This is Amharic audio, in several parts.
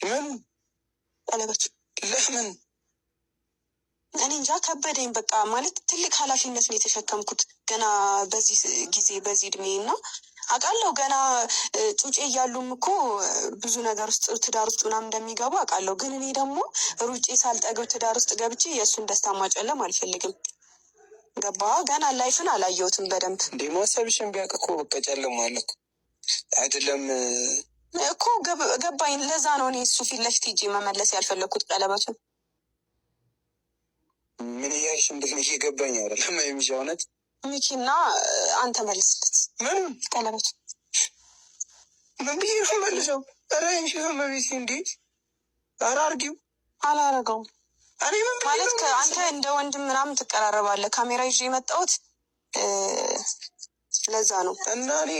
ምን ቀለበት? ለምን? እኔ እንጃ ከበደኝ። በቃ ማለት ትልቅ ኃላፊነት ነው የተሸከምኩት ገና በዚህ ጊዜ በዚህ እድሜ እና አውቃለሁ ገና ጩጬ እያሉም እኮ ብዙ ነገር ውስጥ ትዳር ውስጥ ምናምን እንደሚገቡ አውቃለሁ። ግን እኔ ደግሞ ሩጬ ሳልጠግብ ትዳር ውስጥ ገብቼ የእሱን ደስታ ማጨለም አልፈልግም። ገባ? ገና ላይፍን አላየሁትም በደንብ። እንዴ ማሰብሽን ቢያውቅ እኮ በቃ ጨልሟል አይደለም እኮ ገባኝ። ለዛ ነው እኔ እሱ ፊት ለፊት ሂጄ መመለስ ያልፈለግኩት ቀለበቱን። ምን እያልሽ እንደሆነ እየገባኝ አይደለም። የሚሻ እውነት ሚኪና አንተ መልስለት። ምን ቀለበቱ ምን ብዬ ነው መልሰው? ኧረ እንሺ መቤት እንዴት ኧረ አርጊው። አላረገውም እኔ ምን ማለት ከአንተ እንደ ወንድም ምናምን ትቀራረባለህ። ካሜራ ይዤ የመጣሁት ለዛ ነው። እና እኔ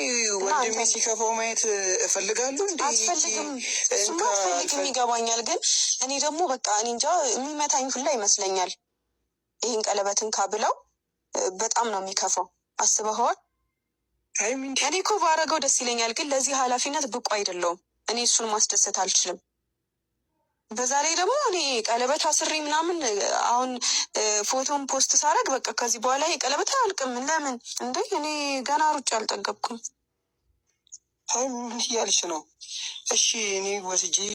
ወንድሜ ሲከፋው ማየት እፈልጋለሁ። እንዴ አትፈልግም? እሱማ አትፈልግም ይገባኛል። ግን እኔ ደግሞ በቃ እኔ እንጃ የሚመታኝ ሁላ ይመስለኛል። ይህን ቀለበትን ካብለው በጣም ነው የሚከፋው። አስበኸዋል? እኔ እኮ ባረገው ደስ ይለኛል፣ ግን ለዚህ ኃላፊነት ብቁ አይደለውም። እኔ እሱን ማስደሰት አልችልም። በዛ ላይ ደግሞ እኔ ቀለበት አስሬ ምናምን አሁን ፎቶን ፖስት ሳረግ በቃ ከዚህ በኋላ ይሄ ቀለበት አያልቅም። ለምን እንዴ? እኔ ገና ሩጭ አልጠገብኩም። ምን እያልሽ ነው? እሺ እኔ ወስጄ